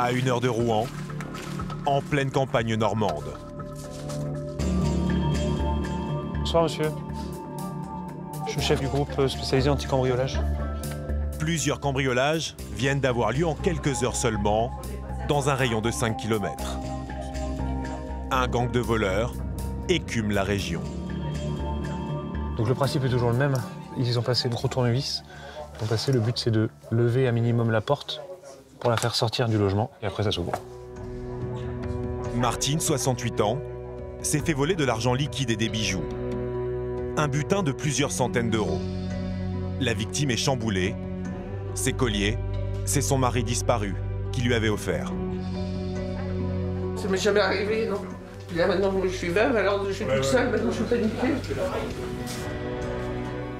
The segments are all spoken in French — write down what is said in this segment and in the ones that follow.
À 1 heure de Rouen, en pleine campagne normande. Bonsoir monsieur. Je suis chef du groupe spécialisé anti-cambriolage. Plusieurs cambriolages viennent d'avoir lieu en quelques heures seulement, dans un rayon de 5 km. Un gang de voleurs écume la région. Donc le principe est toujours le même. Ils ont passé le gros tournevis. Ils ont passé, le but c'est de lever à minimum la porte pour la faire sortir du logement et après ça s'ouvre. Martine, 68 ans, s'est fait voler de l'argent liquide et des bijoux. Un butin de plusieurs centaines d'euros. La victime est chamboulée. Ses colliers, c'est son mari disparu qui lui avait offert. Ça m'est jamais arrivé, non. Puis là maintenant je suis veuve, alors je suis toute seule, maintenant je suis paniquée.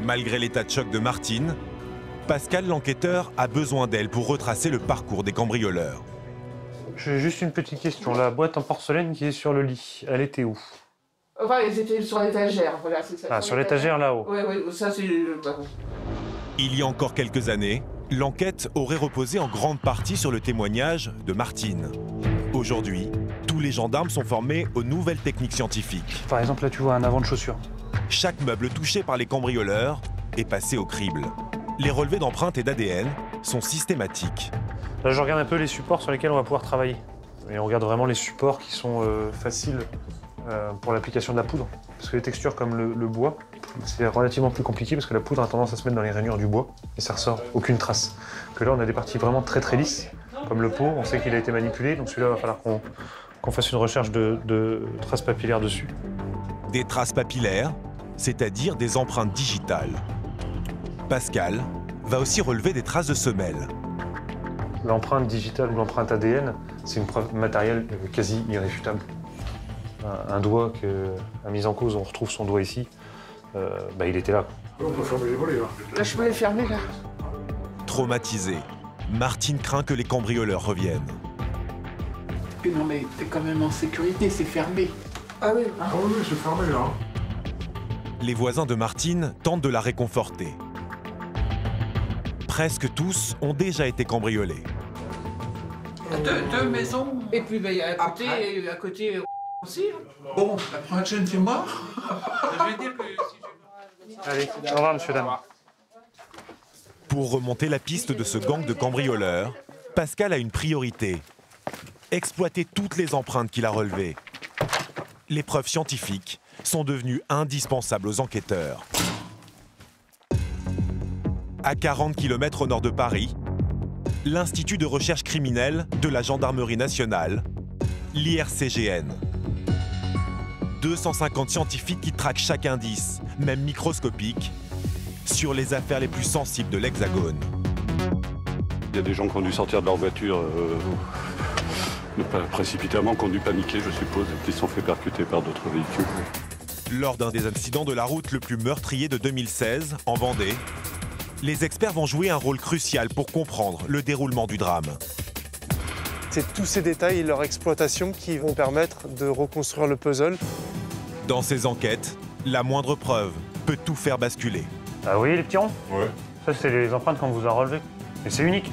Malgré l'état de choc de Martine, Pascal l'enquêteur a besoin d'elle pour retracer le parcours des cambrioleurs. J'ai juste une petite question. La boîte en porcelaine qui est sur le lit, elle était où? Enfin, ils étaient sur l'étagère, voilà, c'est ça. Ah, sur l'étagère là-haut. Oui, ça c'est... Il y a encore quelques années, l'enquête aurait reposé en grande partie sur le témoignage de Martine. Aujourd'hui, tous les gendarmes sont formés aux nouvelles techniques scientifiques. Par exemple, là tu vois un avant de chaussure. Chaque meuble touché par les cambrioleurs est passé au crible. Les relevés d'empreintes et d'ADN sont systématiques. Là je regarde un peu les supports sur lesquels on va pouvoir travailler. Et on regarde vraiment les supports qui sont faciles pour l'application de la poudre. Parce que les textures comme le bois, c'est relativement plus compliqué parce que la poudre a tendance à se mettre dans les rainures du bois et ça ressort aucune trace. Que là on a des parties vraiment très lisses, comme le pot, on sait qu'il a été manipulé, donc celui-là il va falloir qu'on fasse une recherche de traces papillaires dessus. Des traces papillaires, c'est-à-dire des empreintes digitales. Pascal va aussi relever des traces de semelles. L'empreinte digitale ou l'empreinte ADN, c'est une preuve matérielle quasi irréfutable. Un doigt à mise en cause, on retrouve son doigt ici, il était là. On peut fermer les volets là. Là je peux les fermer là. Traumatisée, Martine craint que les cambrioleurs reviennent. Puis non mais t'es quand même en sécurité, c'est fermé. Ah oui. Ah oui, c'est fermé là. Les voisins de Martine tentent de la réconforter. Presque tous ont déjà été cambriolés. Deux maisons. Et puis à côté aussi. Bon, la prochaine c'est mort. Je vais dire que Allez, au revoir monsieur, dame. Pour remonter la piste de ce gang de cambrioleurs, Pascal a une priorité. Exploiter toutes les empreintes qu'il a relevées. Les preuves scientifiques sont devenues indispensables aux enquêteurs. À 40 km au nord de Paris, l'Institut de recherche criminelle de la Gendarmerie nationale, l'IRCGN. 250 scientifiques qui traquent chaque indice, même microscopique, sur les affaires les plus sensibles de l'Hexagone. Il y a des gens qui ont dû sortir de leur voiture précipitamment, qui ont dû paniquer, je suppose, et qui se sont fait percuter par d'autres véhicules. Lors d'un des incidents de la route le plus meurtrier de 2016, en Vendée, les experts vont jouer un rôle crucial pour comprendre le déroulement du drame. C'est tous ces détails et leur exploitation qui vont permettre de reconstruire le puzzle. Dans ces enquêtes, la moindre preuve peut tout faire basculer. Ah oui, les petits ronds? Ouais. Ça, c'est les empreintes qu'on vous a relevées. Et c'est unique.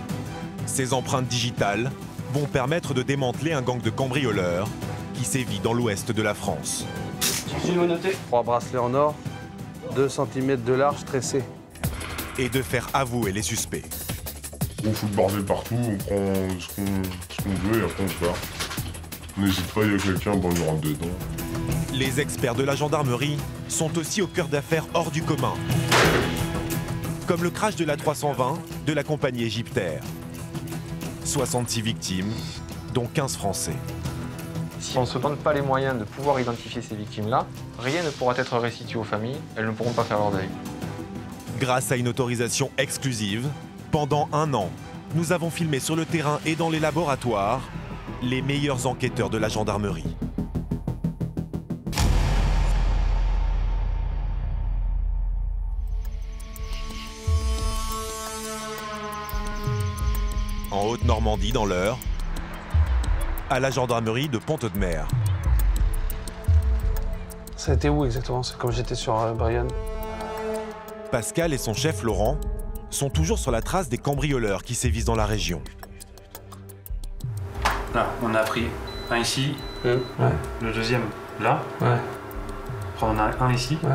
Ces empreintes digitales vont permettre de démanteler un gang de cambrioleurs qui sévit dans l'ouest de la France. Excusez-moi noter. 3 bracelets en or, 2 cm de large tressés. Et de faire avouer les suspects. On fout le bordel partout, on prend ce qu'on veut et après on se barre. N'hésite pas, il y a quelqu'un, bon, on rentre dedans. Les experts de la gendarmerie sont aussi au cœur d'affaires hors du commun. Comme le crash de la 320 de la compagnie égyptaire. 66 victimes, dont 15 Français. Si on ne se donne pas les moyens de pouvoir identifier ces victimes-là, rien ne pourra être restitué aux familles, elles ne pourront pas faire leur deuil. Grâce à une autorisation exclusive, pendant 1 an, nous avons filmé sur le terrain et dans les laboratoires les meilleurs enquêteurs de la gendarmerie. En Haute-Normandie, dans l'Eure, à la gendarmerie de Pont-Audemer. Ça a été où exactement? C'est comme j'étais sur Brian. Pascal et son chef Laurent sont toujours sur la trace des cambrioleurs qui sévissent dans la région. Là, on a pris un ici, Ouais. le deuxième là. Ouais. Après, on a un ici. Ouais.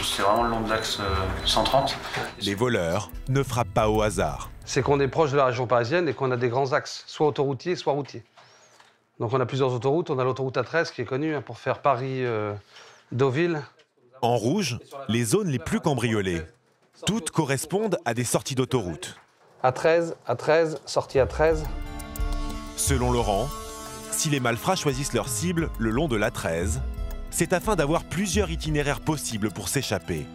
C'est vraiment le long de l'axe 130. Les voleurs ne frappent pas au hasard. C'est qu'on est proche de la région parisienne et qu'on a des grands axes, soit autoroutiers, soit routiers. Donc on a plusieurs autoroutes. On a l'autoroute A13 qui est connue pour faire Paris-Deauville. En rouge, les zones les plus cambriolées. Toutes correspondent à des sorties d'autoroute. A13, sortie A13. Selon Laurent, si les malfrats choisissent leur cible le long de l'A13, c'est afin d'avoir plusieurs itinéraires possibles pour s'échapper.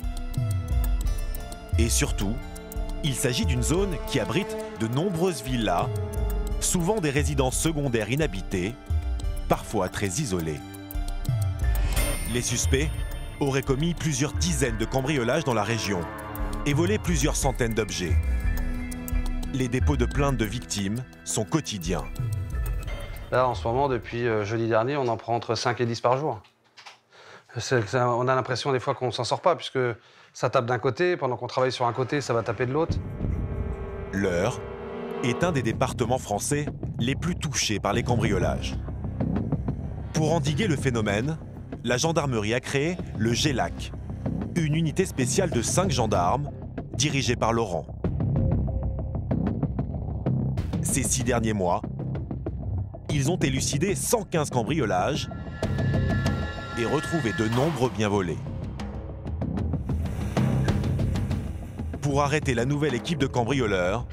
Et surtout, il s'agit d'une zone qui abrite de nombreuses villas, souvent des résidences secondaires inhabitées, parfois très isolées. Les suspects auraient commis plusieurs dizaines de cambriolages dans la région et volé plusieurs centaines d'objets. Les dépôts de plaintes de victimes sont quotidiens. Là, en ce moment, depuis jeudi dernier, on en prend entre 5 et 10 par jour. On a l'impression des fois qu'on ne s'en sort pas, puisque ça tape d'un côté, pendant qu'on travaille sur un côté, ça va taper de l'autre. L'Eure est un des départements français les plus touchés par les cambriolages. Pour endiguer le phénomène, la gendarmerie a créé le GELAC, une unité spéciale de 5 gendarmes dirigée par Laurent. Ces 6 derniers mois, ils ont élucidé 115 cambriolages et retrouvé de nombreux biens volés. Pour arrêter la nouvelle équipe de cambrioleurs,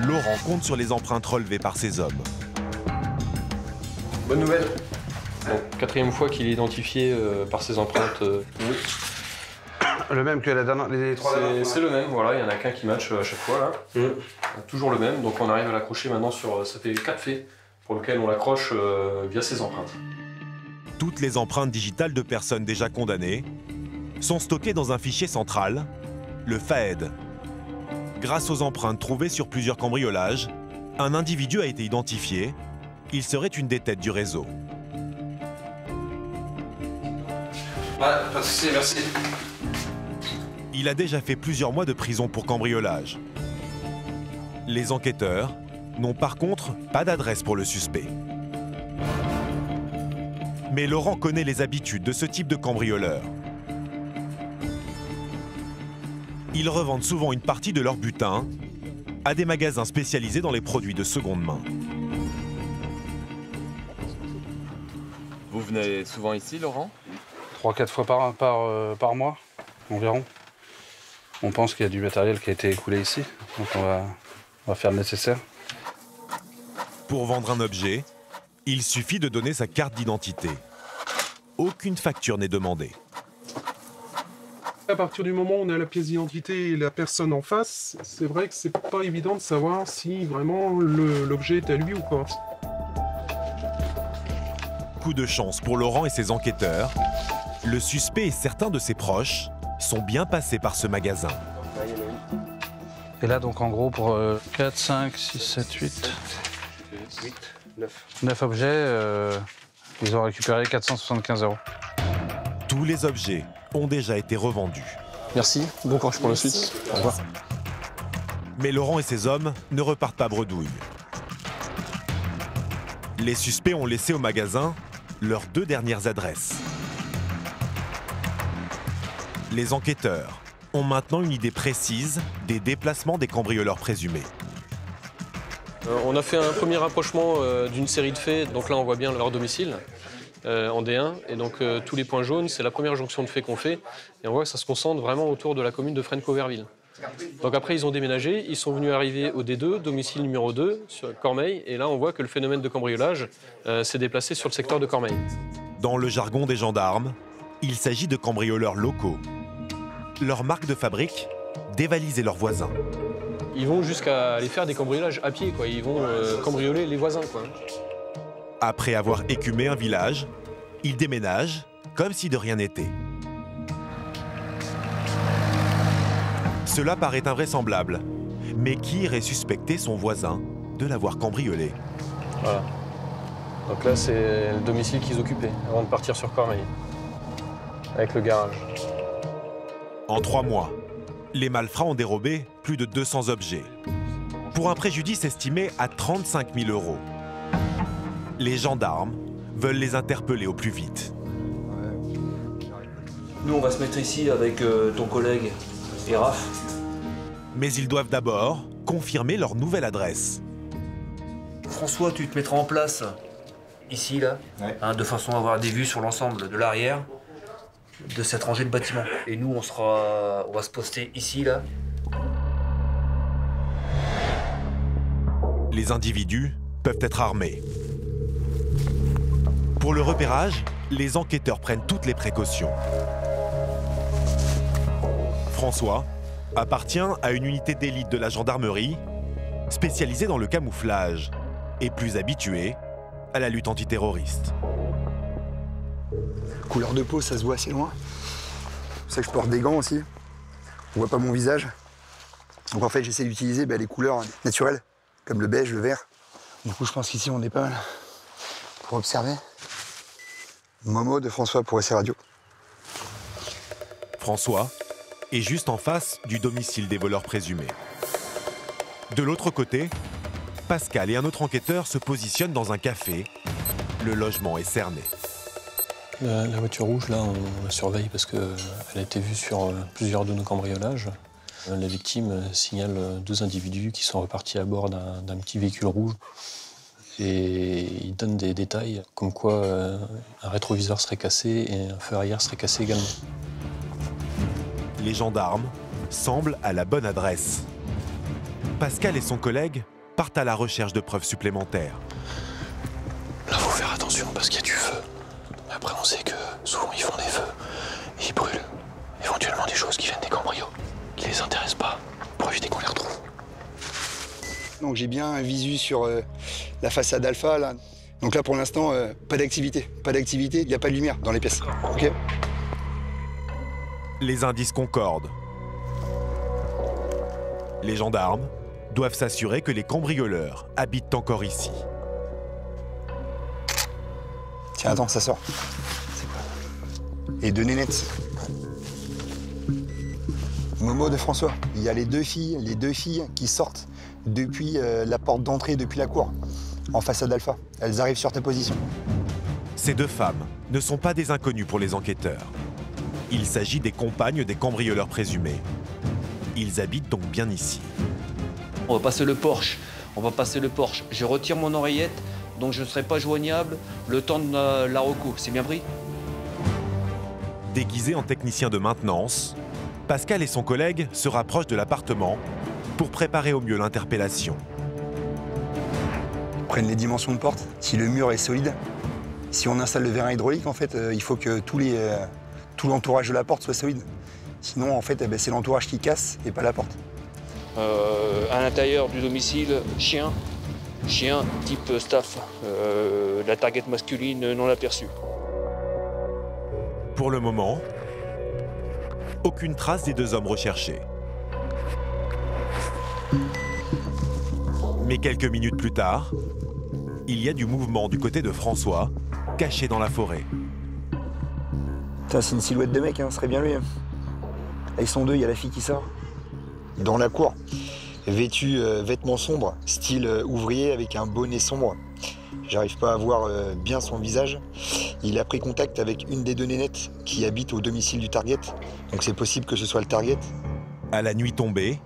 Laurent compte sur les empreintes relevées par ces hommes. Bonne nouvelle. Donc, 4e fois qu'il est identifié par ses empreintes. Le même que les 3 dernières. C'est le même, voilà, il n'y en a qu'un qui match à chaque fois là. Toujours le même, donc on arrive à l'accrocher maintenant sur. Ça fait 4 faits pour lesquels on l'accroche via ses empreintes. Toutes les empreintes digitales de personnes déjà condamnées sont stockées dans un fichier central, le FAED. Grâce aux empreintes trouvées sur plusieurs cambriolages, un individu a été identifié. Il serait une des têtes du réseau. Pas de souci, merci. Il a déjà fait plusieurs mois de prison pour cambriolage. Les enquêteurs n'ont par contre pas d'adresse pour le suspect. Mais Laurent connaît les habitudes de ce type de cambrioleurs. Ils revendent souvent une partie de leur butin à des magasins spécialisés dans les produits de seconde main. Vous venez souvent ici, Laurent? 3-4 fois par mois, environ. On pense qu'il y a du matériel qui a été écoulé ici, donc on va faire le nécessaire. Pour vendre un objet, il suffit de donner sa carte d'identité. Aucune facture n'est demandée. À partir du moment où on a la pièce d'identité et la personne en face, c'est vrai que c'est pas évident de savoir si vraiment l'objet est à lui ou pas. Coup de chance pour Laurent et ses enquêteurs, le suspect et certains de ses proches sont bien passés par ce magasin. Et là, donc en gros, pour 4, 5, 6, 7, 8, 9 objets, ils ont récupéré 475 €. Tous les objets ont déjà été revendus. Merci, bon courage pour la suite. Au revoir. Mais Laurent et ses hommes ne repartent pas bredouille. Les suspects ont laissé au magasin leurs 2 dernières adresses. Les enquêteurs ont maintenant une idée précise des déplacements des cambrioleurs présumés. On a fait un premier rapprochement d'une série de faits, donc là on voit bien leur domicile en D1, et donc tous les points jaunes, c'est la première jonction de faits qu'on fait, et on voit que ça se concentre vraiment autour de la commune de Fresnes-Cauverville. Donc après ils ont déménagé, ils sont venus arriver au D2, domicile numéro 2, sur Cormeilles, et là on voit que le phénomène de cambriolage s'est déplacé sur le secteur de Cormeilles. Dans le jargon des gendarmes, il s'agit de cambrioleurs locaux. Leur marque de fabrique, dévaliser leurs voisins. Ils vont jusqu'à aller faire des cambriolages à pied, quoi. Ils vont cambrioler les voisins, quoi. Après avoir écumé un village, ils déménagent comme si de rien n'était. Cela paraît invraisemblable, mais qui irait suspecter son voisin de l'avoir cambriolé? Voilà. Donc là, c'est le domicile qu'ils occupaient avant de partir sur Cormeilles, avec le garage. En 3 mois, les malfrats ont dérobé plus de 200 objets, pour un préjudice estimé à 35 000 €. Les gendarmes veulent les interpeller au plus vite. Nous, on va se mettre ici avec ton collègue et Raph. Mais ils doivent d'abord confirmer leur nouvelle adresse. François, tu te mettras en place ici, là, de façon à avoir des vues sur l'ensemble de l'arrière de cette rangée de bâtiments. Et nous, on va se poster ici, là. Les individus peuvent être armés. Pour le repérage, les enquêteurs prennent toutes les précautions. François appartient à une unité d'élite de la gendarmerie spécialisée dans le camouflage et plus habitué à la lutte antiterroriste. Couleur de peau, ça se voit assez loin. C'est pour ça que je porte des gants aussi. On voit pas mon visage. Donc en fait, j'essaie d'utiliser les couleurs naturelles, comme le beige, le vert. Du coup, je pense qu'ici, on est pas mal pour observer. Momo de François pour SR Radio. François est juste en face du domicile des voleurs présumés. De l'autre côté, Pascal et un autre enquêteur se positionnent dans un café. Le logement est cerné. La voiture rouge, là, on la surveille parce qu'elle a été vue sur plusieurs de nos cambriolages. La victime signale 2 individus qui sont repartis à bord d'un petit véhicule rouge. Et il donne des détails comme quoi un rétroviseur serait cassé et un feu arrière serait cassé également. Les gendarmes semblent à la bonne adresse. Pascal et son collègue partent à la recherche de preuves supplémentaires. Là, faut faire attention parce qu'il y a du feu. Après, on sait que souvent ils font des feux et ils brûlent. Éventuellement des choses qui viennent des cambrios, qui les intéressent pas, pour éviter qu'on les retrouve. Donc j'ai bien un visu sur la façade alpha là. Donc là pour l'instant, pas d'activité. Pas d'activité, il n'y a pas de lumière dans les pièces. Ok. Les indices concordent. Les gendarmes doivent s'assurer que les cambrioleurs habitent encore ici. Tiens, attends, ça sort. Et 2 nénettes. Momo de François. Il y a les deux filles qui sortent depuis la porte d'entrée, depuis la cour, en façade alpha. Elles arrivent sur ta position. Ces 2 femmes ne sont pas des inconnus pour les enquêteurs. Il s'agit des compagnes des cambrioleurs présumés. Ils habitent donc bien ici. On va passer le Porsche. Je retire mon oreillette, donc je ne serai pas joignable le temps de la reco. C'est bien pris? Déguisés en techniciens de maintenance, Pascal et son collègue se rapprochent de l'appartement pour préparer au mieux l'interpellation. Ils prennent les dimensions de porte. Si le mur est solide, si on installe le vérin hydraulique, en fait, il faut que tout l'entourage de la porte soit solide. Sinon, en fait, c'est l'entourage qui casse et pas la porte. À l'intérieur du domicile, chien type staff, la target masculine non aperçue. Pour le moment, aucune trace des 2 hommes recherchés. Mais quelques minutes plus tard, il y a du mouvement du côté de François, caché dans la forêt. Putain, c'est une silhouette de mec, hein, ce serait bien lui. Là, ils sont 2, il y a la fille qui sort. Dans la cour, vêtu vêtements sombres, style ouvrier avec un bonnet sombre. J'arrive pas à voir bien son visage. Il a pris contact avec une des 2 nénettes qui habite au domicile du target. Donc c'est possible que ce soit le target. À la nuit tombée,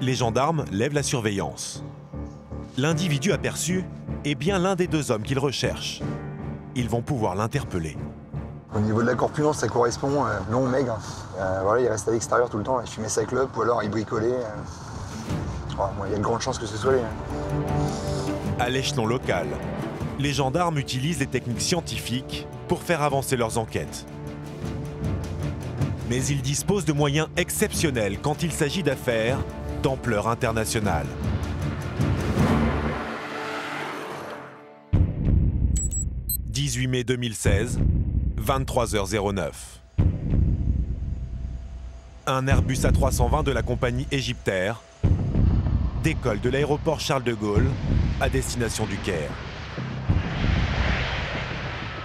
les gendarmes lèvent la surveillance. L'individu aperçu est bien l'un des 2 hommes qu'ils recherchent. Ils vont pouvoir l'interpeller. Au niveau de la corpulence, ça correspond long, maigre. Voilà, il reste à l'extérieur tout le temps, il fumait sa clope ou alors il bricolait. Il y a de grandes chances que ce soit lui. À l'échelon local, les gendarmes utilisent les techniques scientifiques pour faire avancer leurs enquêtes. Mais ils disposent de moyens exceptionnels quand il s'agit d'affaires d'ampleur internationale. « 18 mai 2016, 23h09. Un Airbus A320 de la compagnie Égyptaire décolle de l'aéroport Charles de Gaulle à destination du Caire.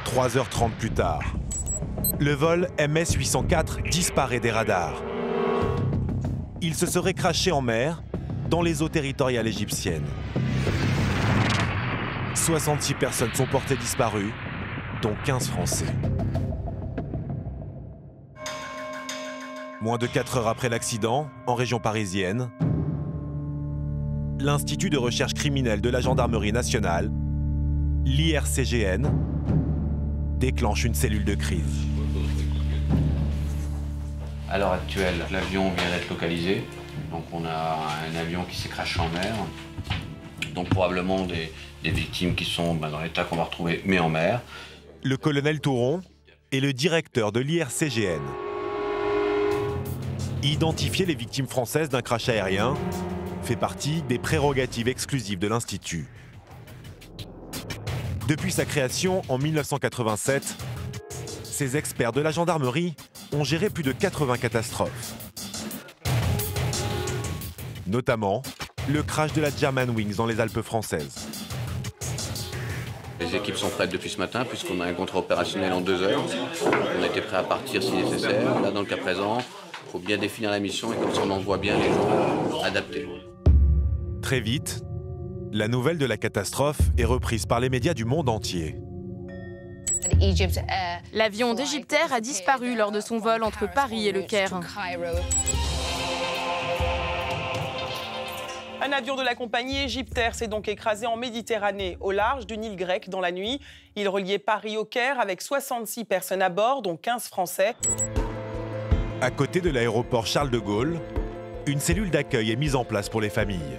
3h30 plus tard, le vol MS-804 disparaît des radars. Il se serait crashé en mer dans les eaux territoriales égyptiennes. 66 personnes sont portées disparues, dont 15 Français. Moins de 4 heures après l'accident, en région parisienne, l'Institut de recherche criminelle de la Gendarmerie nationale, l'IRCGN, déclenche une cellule de crise. À l'heure actuelle, l'avion vient d'être localisé. Donc on a un avion qui s'est crashé en mer. Donc probablement des victimes qui sont dans l'état qu'on va retrouver, mais en mer. Le colonel Touron est le directeur de l'IRCGN. Identifier les victimes françaises d'un crash aérien fait partie des prérogatives exclusives de l'Institut. Depuis sa création en 1987, ces experts de la gendarmerie ont géré plus de 80 catastrophes. Notamment le crash de la Germanwings dans les Alpes françaises. Les équipes sont prêtes depuis ce matin puisqu'on a un contrat opérationnel en 2 heures. On était prêts à partir si nécessaire. Là, dans le cas présent, il faut bien définir la mission et comme ça on envoie bien les gens adaptés. Très vite, la nouvelle de la catastrophe est reprise par les médias du monde entier. L'avion d'Egyptair a disparu lors de son vol entre Paris et Le Caire. Un avion de la compagnie Egyptair s'est donc écrasé en Méditerranée, au large d'une île grecque dans la nuit. Il reliait Paris au Caire avec 66 personnes à bord, dont 15 Français. À côté de l'aéroport Charles de Gaulle, une cellule d'accueil est mise en place pour les familles.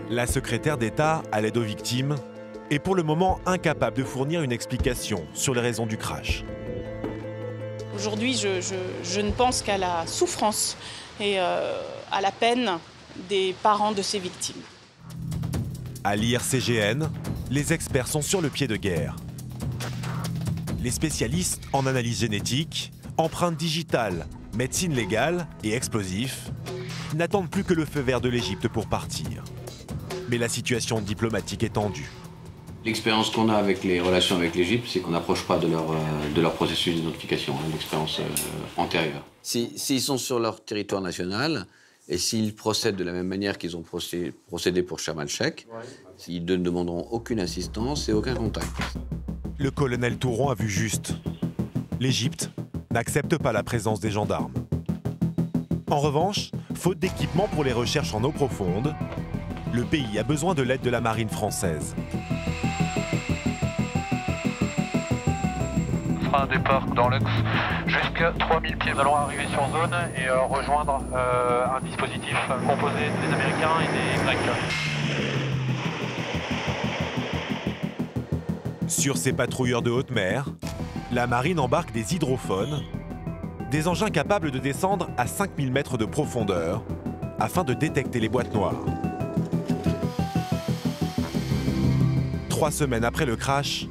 La secrétaire d'État à l'aide aux victimes est pour le moment incapable de fournir une explication sur les raisons du crash. Aujourd'hui, je ne pense qu'à la souffrance et à la peine des parents de ces victimes. À l'IRCGN, les experts sont sur le pied de guerre. Les spécialistes en analyse génétique, empreintes digitales, médecine légale et explosifs n'attendent plus que le feu vert de l'Égypte pour partir. Mais la situation diplomatique est tendue. L'expérience qu'on a avec les relations avec l'Égypte, c'est qu'on n'approche pas de leur processus d'identification, l'expérience antérieure. S'ils sont sur leur territoire national et s'ils procèdent de la même manière qu'ils ont procédé pour Sharm el-Sheikh, ils ne demanderont aucune assistance et aucun contact. Le colonel Touron a vu juste. L'Égypte n'accepte pas la présence des gendarmes. En revanche, faute d'équipement pour les recherches en eau profonde, le pays a besoin de l'aide de la marine française. Un départ dans l'axe jusqu'à 3000 pieds. Nous allons arriver sur zone et rejoindre un dispositif composé des Américains et des Grecs. Sur ces patrouilleurs de haute mer, la marine embarque des hydrophones, des engins capables de descendre à 5000 mètres de profondeur afin de détecter les boîtes noires. 3 semaines après le crash,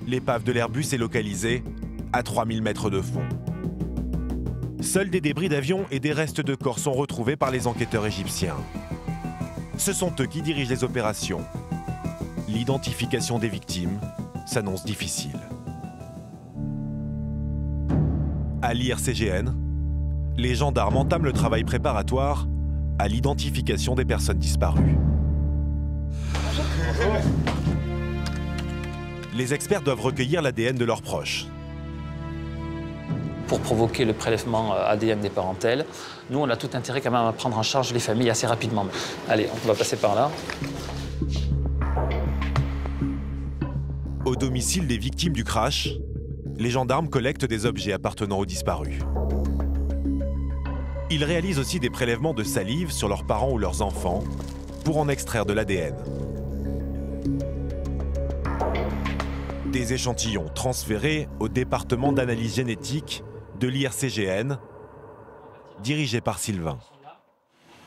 l'épave de l'Airbus est localisée à 3000 mètres de fond. Seuls des débris d'avions et des restes de corps sont retrouvés par les enquêteurs égyptiens. Ce sont eux qui dirigent les opérations. L'identification des victimes s'annonce difficile. À l'IRCGN, les gendarmes entament le travail préparatoire à l'identification des personnes disparues. Les experts doivent recueillir l'ADN de leurs proches. Pour provoquer le prélèvement ADN des parentèles, nous, on a tout intérêt quand même à prendre en charge les familles assez rapidement. Allez, on va passer par là. Au domicile des victimes du crash, les gendarmes collectent des objets appartenant aux disparus. Ils réalisent aussi des prélèvements de salive sur leurs parents ou leurs enfants pour en extraire de l'ADN. Des échantillons transférés au département d'analyse génétique de l'IRCGN, dirigé par Sylvain.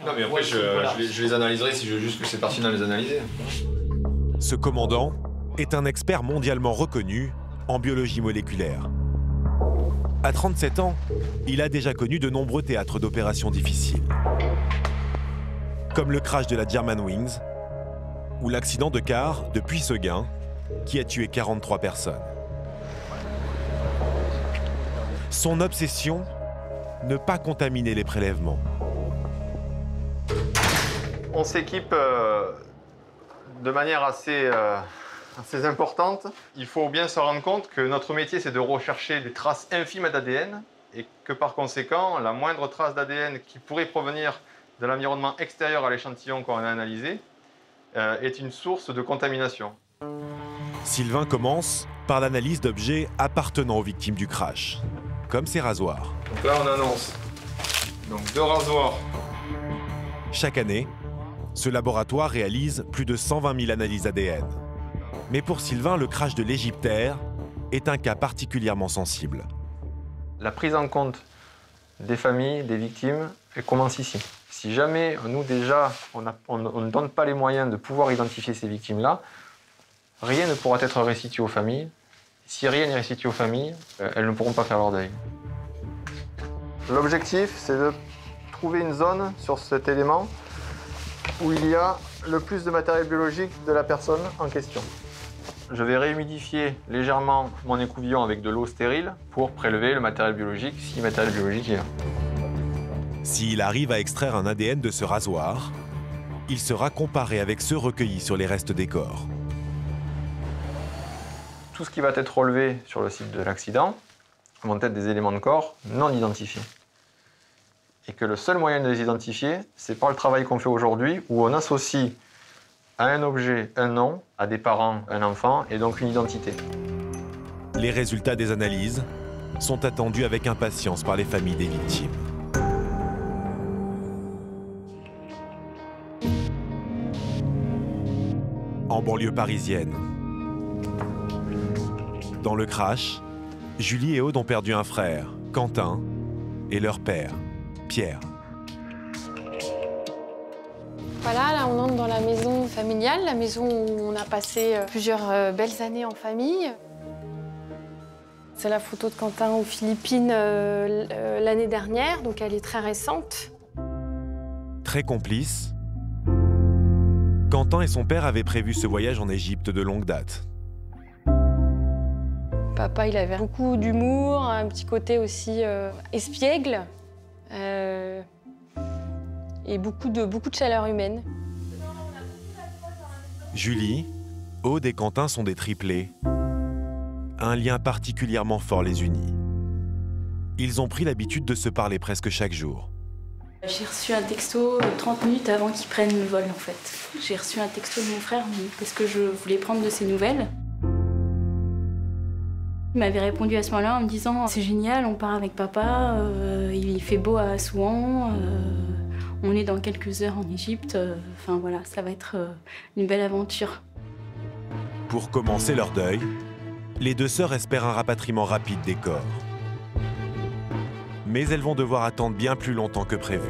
Non mais après, je les analyserai si je veux juste que c'est pertinent de les analyser. Ce commandant est un expert mondialement reconnu en biologie moléculaire. À 37 ans, il a déjà connu de nombreux théâtres d'opérations difficiles. Comme le crash de la Germanwings ou l'accident de car de Puisseguin qui a tué 43 personnes. Son obsession, ne pas contaminer les prélèvements. On s'équipe de manière assez importante. Il faut bien se rendre compte que notre métier, c'est de rechercher des traces infimes d'ADN et que par conséquent, la moindre trace d'ADN qui pourrait provenir de l'environnement extérieur à l'échantillon qu'on a analysé est une source de contamination. Sylvain commence par l'analyse d'objets appartenant aux victimes du crash, comme ces rasoirs. Donc là, on annonce 2 rasoirs. Chaque année, ce laboratoire réalise plus de 120 000 analyses ADN. Mais pour Sylvain, le crash de l'Égyptaire est un cas particulièrement sensible. La prise en compte des familles, des victimes, elle commence ici. Si jamais, nous déjà, on ne donne pas les moyens de pouvoir identifier ces victimes-là, rien ne pourra être restitué aux familles. Si rien n'est restitué aux familles, elles ne pourront pas faire leur deuil. L'objectif, c'est de trouver une zone sur cet élément où il y a le plus de matériel biologique de la personne en question. Je vais réhumidifier légèrement mon écouvillon avec de l'eau stérile pour prélever le matériel biologique, si le matériel biologique est là. S'il arrive à extraire un ADN de ce rasoir, il sera comparé avec ceux recueillis sur les restes des corps. Tout ce qui va être relevé sur le site de l'accident vont être des éléments de corps non identifiés. Et que le seul moyen de les identifier, c'est par le travail qu'on fait aujourd'hui, où on associe à un objet un nom, à des parents un enfant, et donc une identité. Les résultats des analyses sont attendus avec impatience par les familles des victimes. En banlieue parisienne, dans le crash, Julie et Aude ont perdu un frère, Quentin, et leur père, Pierre. Voilà, là on entre dans la maison familiale, la maison où on a passé plusieurs belles années en famille. C'est la photo de Quentin aux Philippines l'année dernière, donc elle est très récente. Très complices, Quentin et son père avaient prévu ce voyage en Égypte de longue date. Papa, il avait beaucoup d'humour, un petit côté aussi espiègle et beaucoup de chaleur humaine. Julie, Aude et Quentin sont des triplés. Un lien particulièrement fort les unit. Ils ont pris l'habitude de se parler presque chaque jour. J'ai reçu un texto 30 minutes avant qu'ils prennent le vol, en fait. J'ai reçu un texto de mon frère parce que je voulais prendre de ses nouvelles. Il m'avait répondu à ce moment-là en me disant « C'est génial, on part avec papa, il fait beau à Assouan, on est dans quelques heures en Égypte, enfin voilà, ça va être une belle aventure. » Pour commencer leur deuil, les deux sœurs espèrent un rapatriement rapide des corps. Mais elles vont devoir attendre bien plus longtemps que prévu.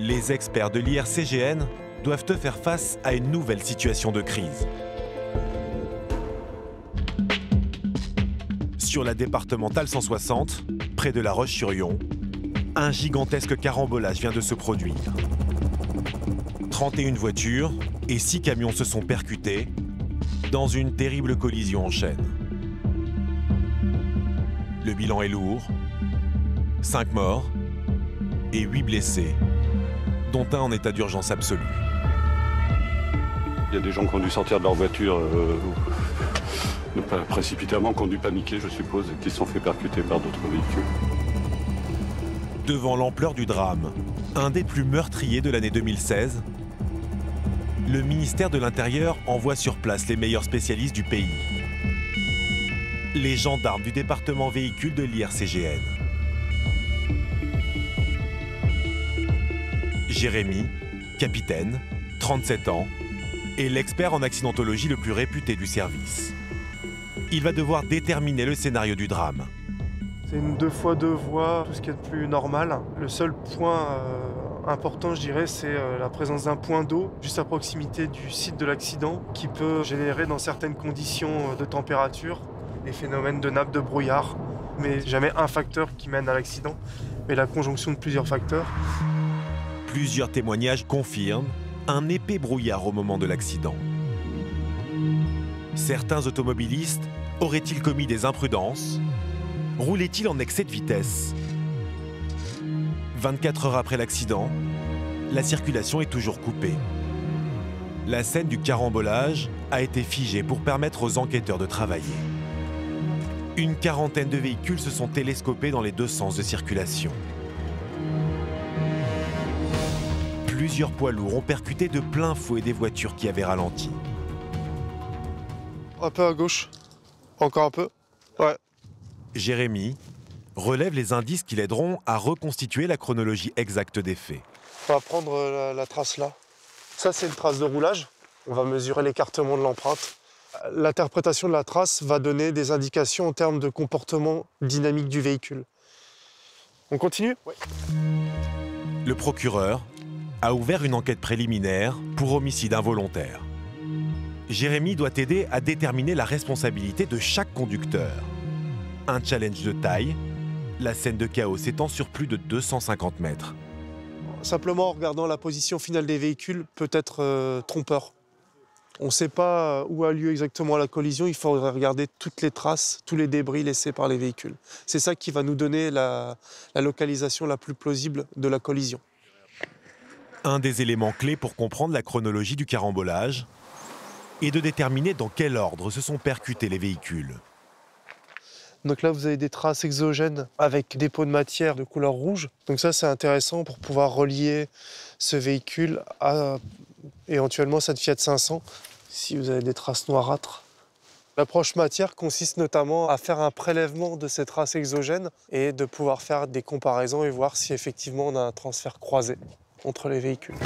Les experts de l'IRCGN doivent faire face à une nouvelle situation de crise. Sur la départementale 160, près de La Roche-sur-Yon, un gigantesque carambolage vient de se produire. 31 voitures et 6 camions se sont percutés dans une terrible collision en chaîne. Le bilan est lourd, 5 morts et 8 blessés, dont un en état d'urgence absolue. Il y a des gens qui ont dû sortir de leur voiture précipitamment, qui ont dû paniquer, je suppose, et qui se sont fait percuter par d'autres véhicules. Devant l'ampleur du drame, un des plus meurtriers de l'année 2016, le ministère de l'Intérieur envoie sur place les meilleurs spécialistes du pays. Les gendarmes du département véhicule de l'IRCGN. Jérémy, capitaine, 37 ans, est l'expert en accidentologie le plus réputé du service. Il va devoir déterminer le scénario du drame. C'est une 2x2 voies, tout ce qui est de plus normal. Le seul point important, je dirais, c'est la présence d'un point d'eau juste à proximité du site de l'accident qui peut générer dans certaines conditions de température des phénomènes de nappe de brouillard, mais jamais un facteur qui mène à l'accident, mais la conjonction de plusieurs facteurs. Plusieurs témoignages confirment un épais brouillard au moment de l'accident. Certains automobilistes auraient-ils commis des imprudences? Roulaient-ils en excès de vitesse? 24 heures après l'accident, la circulation est toujours coupée. La scène du carambolage a été figée pour permettre aux enquêteurs de travailler. Une quarantaine de véhicules se sont télescopés dans les deux sens de circulation. Plusieurs poids lourds ont percuté de plein fouet des voitures qui avaient ralenti. Un peu à gauche. Encore un peu. Ouais. Jérémy relève les indices qui l'aideront à reconstituer la chronologie exacte des faits. On va prendre la trace là. Ça, c'est une trace de roulage. On va mesurer l'écartement de l'empreinte. L'interprétation de la trace va donner des indications en termes de comportement dynamique du véhicule. On continue ? Oui. Le procureur a ouvert une enquête préliminaire pour homicide involontaire. Jérémy doit aider à déterminer la responsabilité de chaque conducteur. Un challenge de taille, la scène de chaos s'étend sur plus de 250 mètres. Simplement en regardant la position finale des véhicules peut être trompeur. On ne sait pas où a lieu exactement la collision, il faudrait regarder toutes les traces, tous les débris laissés par les véhicules. C'est ça qui va nous donner la localisation la plus plausible de la collision. Un des éléments clés pour comprendre la chronologie du carambolage est de déterminer dans quel ordre se sont percutés les véhicules. Donc là, vous avez des traces exogènes avec des pots de matière de couleur rouge. Donc ça, c'est intéressant pour pouvoir relier ce véhicule à éventuellement cette Fiat 500. Si vous avez des traces noirâtres. L'approche matière consiste notamment à faire un prélèvement de ces traces exogènes et de pouvoir faire des comparaisons et voir si effectivement on a un transfert croisé entre les véhicules.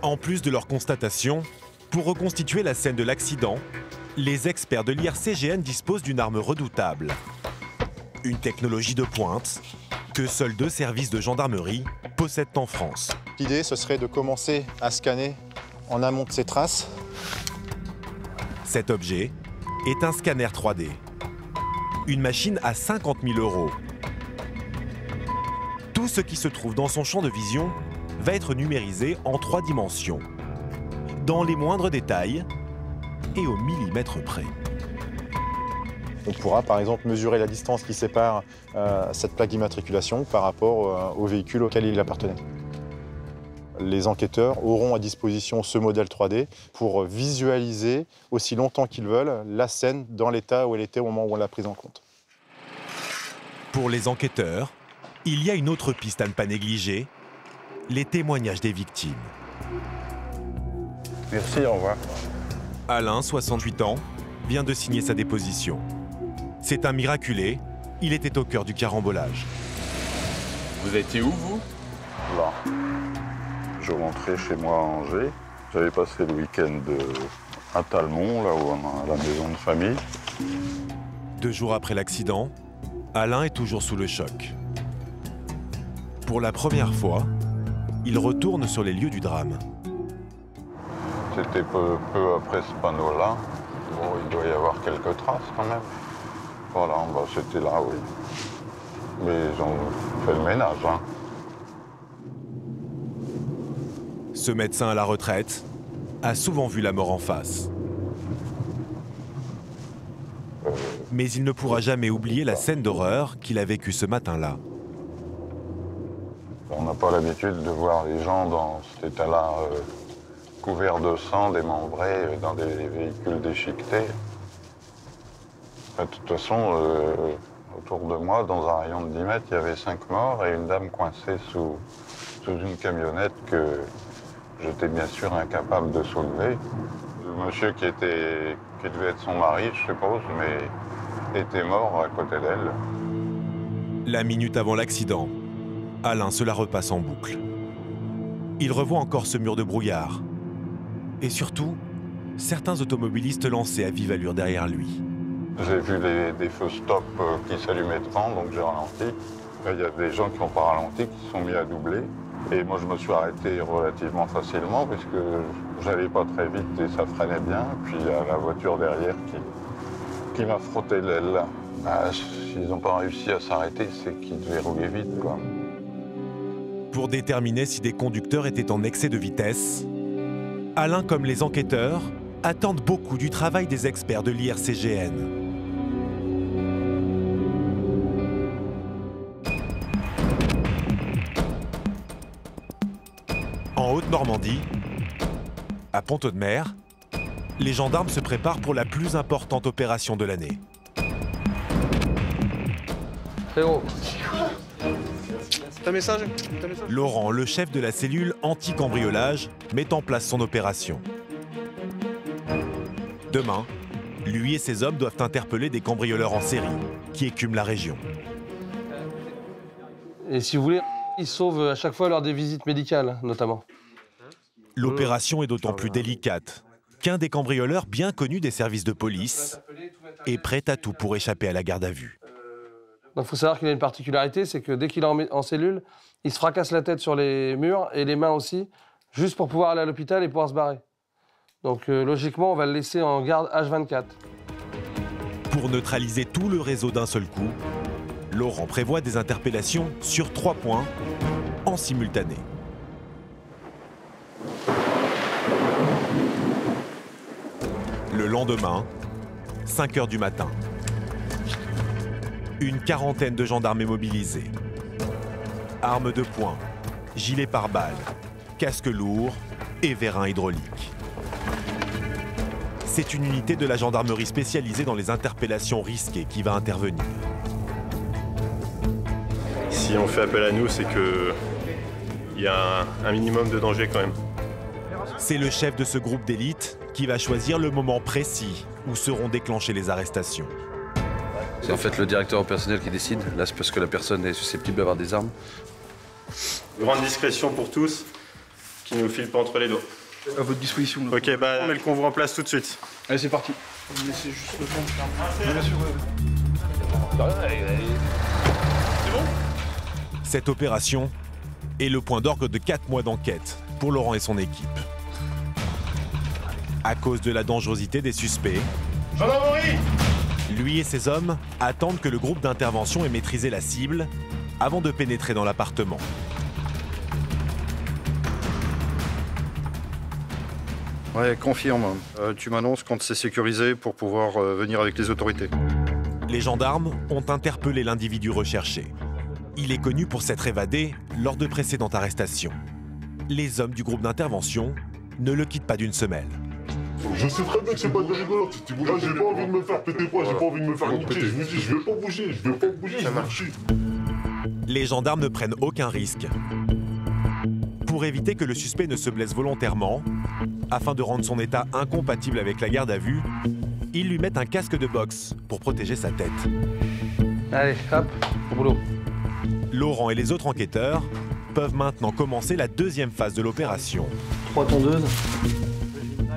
En plus de leur constatation, pour reconstituer la scène de l'accident, les experts de l'IRCGN disposent d'une arme redoutable. Une technologie de pointe que seuls 2 services de gendarmerie possèdent en France. L'idée, ce serait de commencer à scanner en amont de ces traces. Cet objet est un scanner 3D. Une machine à 50 000 €. Tout ce qui se trouve dans son champ de vision va être numérisé en 3 dimensions, dans les moindres détails et au millimètre près. On pourra par exemple mesurer la distance qui sépare cette plaque d'immatriculation par rapport au véhicule auquel il appartenait. Les enquêteurs auront à disposition ce modèle 3D pour visualiser aussi longtemps qu'ils veulent la scène dans l'état où elle était au moment où on l'a prise en compte. Pour les enquêteurs, il y a une autre piste à ne pas négliger, les témoignages des victimes. Merci, au revoir. Alain, 68 ans, vient de signer sa déposition. C'est un miraculé, il était au cœur du carambolage. Vous étiez où, vous? Là. Je rentrais chez moi à Angers. J'avais passé le week-end à Talmont, là où on a la maison de famille. 2 jours après l'accident, Alain est toujours sous le choc. Pour la première fois, il retourne sur les lieux du drame. C'était peu après ce panneau-là. Bon, il doit y avoir quelques traces quand même. Voilà, bah, c'était là, oui. Mais ils ont fait le ménage, hein. Ce médecin à la retraite a souvent vu la mort en face. Mais il ne pourra jamais oublier la scène d'horreur qu'il a vécue ce matin-là. On n'a pas l'habitude de voir les gens dans cet état-là, couverts de sang, démembrés, dans des véhicules déchiquetés. De toute façon, autour de moi, dans un rayon de 10 mètres, il y avait 5 morts et une dame coincée sous une camionnette que j'étais bien sûr incapable de soulever. Le monsieur qui devait être son mari, je suppose, mais était mort à côté d'elle. La minute avant l'accident, Alain se la repasse en boucle. Il revoit encore ce mur de brouillard. Et surtout, certains automobilistes lancés à vive allure derrière lui. J'ai vu des feux stop qui s'allumaient devant, donc j'ai ralenti. Il y a des gens qui n'ont pas ralenti, qui se sont mis à doubler. Et moi, je me suis arrêté relativement facilement, parce que j'allais pas très vite et ça freinait bien. Puis il y a la voiture derrière qui m'a frotté l'aile. Bah, s'ils n'ont pas réussi à s'arrêter, c'est qu'ils devaient rouler vite, quoi. Pour déterminer si des conducteurs étaient en excès de vitesse, Alain, comme les enquêteurs, attendent beaucoup du travail des experts de l'IRCGN. En Haute-Normandie, à Pont-Audemer, les gendarmes se préparent pour la plus importante opération de l'année. Frérot. T'as un message? Laurent, le chef de la cellule anti-cambriolage, met en place son opération. Demain, lui et ses hommes doivent interpeller des cambrioleurs en série qui écument la région. Et si vous voulez, ils sauvent à chaque fois lors des visites médicales, notamment. L'opération est d'autant plus délicate qu'un des cambrioleurs bien connus des services de police est prêt à tout pour échapper à la garde à vue. Il faut savoir qu'il a une particularité, c'est que dès qu'il est en cellule, il se fracasse la tête sur les murs et les mains aussi, juste pour pouvoir aller à l'hôpital et pouvoir se barrer. Donc logiquement, on va le laisser en garde H24. Pour neutraliser tout le réseau d'un seul coup, Laurent prévoit des interpellations sur 3 points en simultané. Le lendemain, 5 h du matin. Une quarantaine de gendarmes est mobilisée. Armes de poing, gilets pare-balles, casques lourds et vérins hydrauliques. C'est une unité de la gendarmerie spécialisée dans les interpellations risquées qui va intervenir. Si on fait appel à nous, c'est qu'il y a un minimum de danger quand même. C'est le chef de ce groupe d'élite qui va choisir le moment précis où seront déclenchées les arrestations. C'est en fait le directeur opérationnel qui décide. Là, c'est parce que la personne est susceptible d'avoir des armes. Grande discrétion pour tous, qui ne nous file pas entre les doigts. À votre disposition. Ok, bah on met le convoi en place tout de suite. Allez, c'est parti. Laissez juste le temps de faire. Bien sûr. C'est bon? Cette opération est le point d'orgue de 4 mois d'enquête pour Laurent et son équipe. À cause de la dangerosité des suspects, gendarmerie! Lui et ses hommes attendent que le groupe d'intervention ait maîtrisé la cible avant de pénétrer dans l'appartement. Ouais, confirme. Tu m'annonces quand c'est sécurisé pour pouvoir venir avec les autorités. Les gendarmes ont interpellé l'individu recherché. Il est connu pour s'être évadé lors de précédentes arrestations. Les hommes du groupe d'intervention ne le quittent pas d'une semelle. Je sais très bien que c'est pas de rigolo. Là, j'ai pas envie de me faire péter quoi, j'ai pas envie de me faire niquer. Je me dis, je vais pas bouger, ça marche. Les gendarmes ne prennent aucun risque. Pour éviter que le suspect ne se blesse volontairement, afin de rendre son état incompatible avec la garde à vue, ils lui mettent un casque de boxe pour protéger sa tête. Allez, hop, au boulot. Laurent et les autres enquêteurs peuvent maintenant commencer la deuxième phase de l'opération. 3 tondeuses.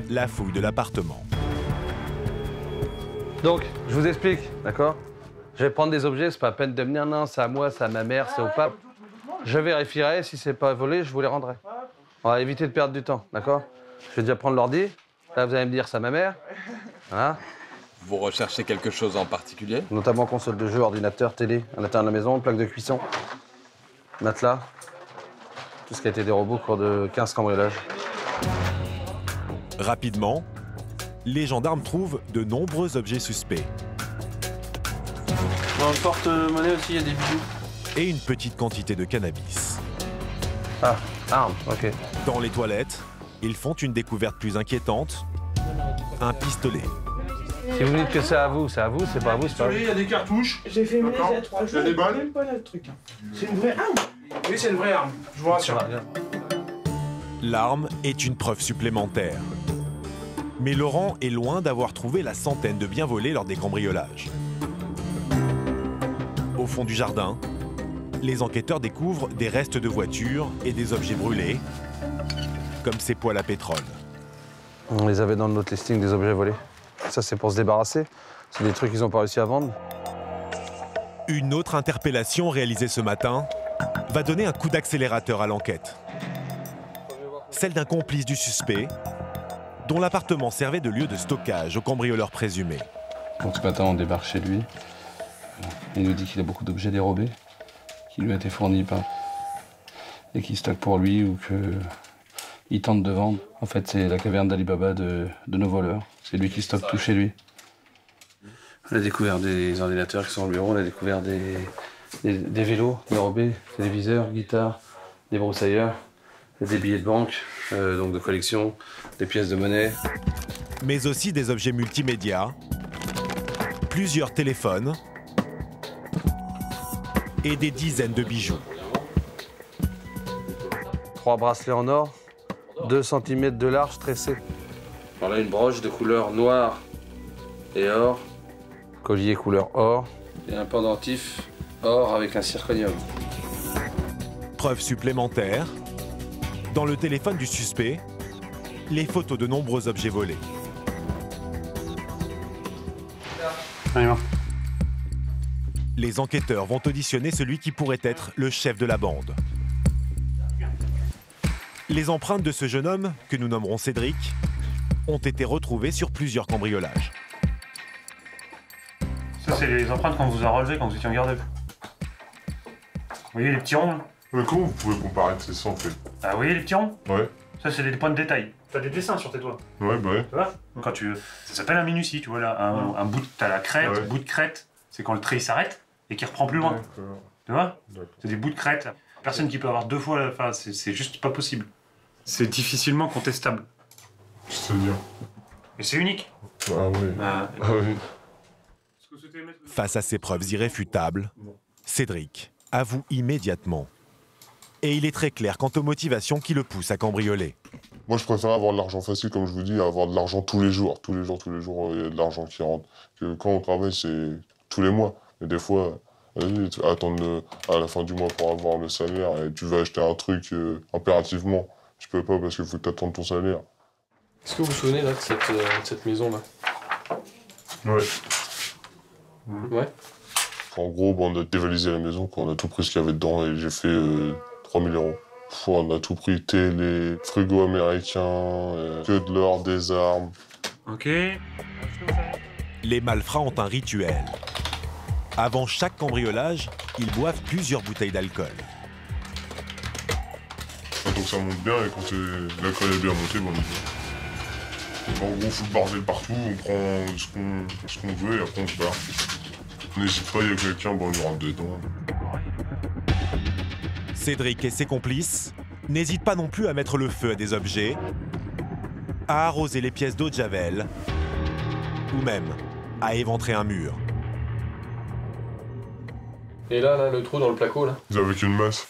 La fouille de l'appartement. Donc, je vous explique, d'accord? Je vais prendre des objets, c'est pas la peine de venir, non, c'est à moi, c'est à ma mère, c'est au pape. Je vérifierai, si c'est pas volé, je vous les rendrai. On va éviter de perdre du temps, d'accord? Je vais déjà prendre l'ordi. Là, vous allez me dire, c'est à ma mère. Voilà. Vous recherchez quelque chose en particulier? Notamment console de jeu, ordinateur, télé, à l'intérieur de la maison, plaque de cuisson, matelas. Tout ce qui a été dérobé au cours de 15 cambriolages. Rapidement, les gendarmes trouvent de nombreux objets suspects. Dans le porte-monnaie aussi, il y a des bijoux. Et une petite quantité de cannabis. Ah, arme, ok. Dans les toilettes, ils font une découverte plus inquiétante. Un pistolet. Si vous dites que c'est à vous, c'est pas à vous, c'est pas à vous. Il y a des cartouches. J'ai fait ménager il y a 3 jours, des balles. même pas là le truc. C'est une vraie arme. Oui, c'est une vraie arme, je vous rassure. L'arme est une preuve supplémentaire. Mais Laurent est loin d'avoir trouvé la centaine de biens volés lors des cambriolages. Au fond du jardin, les enquêteurs découvrent des restes de voitures et des objets brûlés, comme ces poêles à pétrole. On les avait dans notre listing des objets volés. Ça, c'est pour se débarrasser. C'est des trucs qu'ils n'ont pas réussi à vendre. Une autre interpellation réalisée ce matin va donner un coup d'accélérateur à l'enquête. Celle d'un complice du suspect, dont l'appartement servait de lieu de stockage aux cambrioleurs présumés. Donc ce matin, on débarque chez lui. Il nous dit qu'il a beaucoup d'objets dérobés, qui lui ont été fournis par... et qu'il stocke pour lui ou qu'il tente de vendre. En fait, c'est la caverne d'Ali Baba de nos voleurs. C'est lui qui stocke tout chez lui. On a découvert des ordinateurs qui sont dans le bureau, on a découvert des vélos dérobés, téléviseurs, guitares, des broussailleurs, Des billets de banque, donc de collection, des pièces de monnaie. Mais aussi des objets multimédia, plusieurs téléphones et des dizaines de bijoux. 3 bracelets en or, 2 cm de large tressés. Voilà une broche de couleur noire et or. Collier couleur or. Et un pendentif or avec un zirconium. Preuve supplémentaire, dans le téléphone du suspect, les photos de nombreux objets volés. Les enquêteurs vont auditionner celui qui pourrait être le chef de la bande. Les empreintes de ce jeune homme, que nous nommerons Cédric, ont été retrouvées sur plusieurs cambriolages. Ça, c'est les empreintes qu'on vous a relevées quand vous étiez en garde à vue. Vous voyez les petits ronds là? Mais comment vous pouvez comparer ces sangs en fait? Ah, vous voyez les petits ronds? Ouais. Ça, c'est des points de détail. T'as des dessins sur tes doigts. Ouais, bah ouais. Tu vois? Quand tu... Ça s'appelle un minutie, tu vois là. Un bout de... T'as la crête, ouais. Bout de crête, c'est quand le trait s'arrête et qu'il reprend plus loin. Tu vois? C'est des bouts de crête. Personne qui peut avoir 2 fois la... Enfin, c'est juste pas possible. C'est difficilement contestable. C'est-à-dire? Et c'est unique. Ah oui. Ah oui. Face à ces preuves irréfutables, Cédric avoue immédiatement. Et il est très clair quant aux motivations qui le poussent à cambrioler. Moi, je préfère avoir de l'argent facile, comme je vous dis, avoir de l'argent tous les jours. Tous les jours, il y a de l'argent qui rentre. Que quand on travaille, c'est tous les mois. Et des fois, attendre à la fin du mois pour avoir le salaire et tu vas acheter un truc impérativement. Tu peux pas parce qu'il faut que tu attendes ton salaire. Est-ce que vous vous souvenez là, de cette maison-là? Ouais. Ouais. En gros, on a dévalisé la maison, on a tout pris ce qu'il y avait dedans et j'ai fait 3 000 €. On a tout pris, télé, frigo américain, que de l'or, des armes. Ok. Les malfrats ont un rituel. Avant chaque cambriolage, ils boivent plusieurs bouteilles d'alcool. Donc ça monte bien et quand l'alcool est bien monté, on y va. En gros, on fout le bordel partout, on prend ce qu'on veut et après on se barre. On n'hésite pas, il y a quelqu'un, on lui rentre dedans. Cédric et ses complices n'hésitent pas non plus à mettre le feu à des objets, à arroser les pièces d'eau de javel ou même à éventrer un mur. Et là, le trou dans le placo, là? Avec une masse.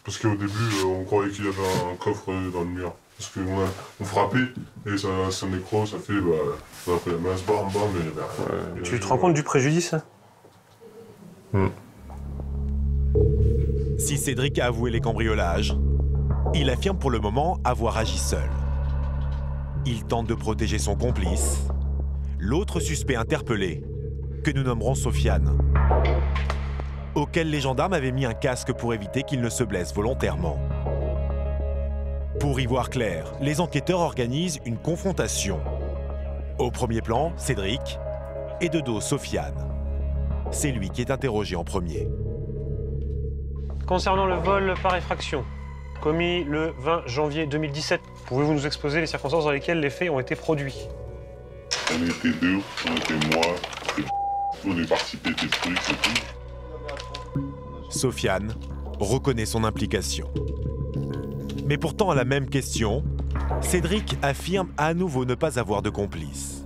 Parce qu'au début, on croyait qu'il y avait un coffre dans le mur. Parce qu'on frappait et ça nécro, ça fait, on a pris la masse, bam, bam, mais il y avait rien. Tu te rends compte du préjudice? Si Cédric a avoué les cambriolages, il affirme pour le moment avoir agi seul. Il tente de protéger son complice, l'autre suspect interpellé, que nous nommerons Sofiane, auquel les gendarmes avaient mis un casque pour éviter qu'il ne se blesse volontairement. Pour y voir clair, les enquêteurs organisent une confrontation. Au premier plan, Cédric, et de dos, Sofiane. C'est lui qui est interrogé en premier. Concernant le vol par effraction, commis le 20 janvier 2017, pouvez-vous nous exposer les circonstances dans lesquelles les faits ont été produits? On était 2, on était moi, on est parti péter le truc, c'est tout. Sofiane reconnaît son implication. Mais pourtant, à la même question, Cédric affirme à nouveau ne pas avoir de complice.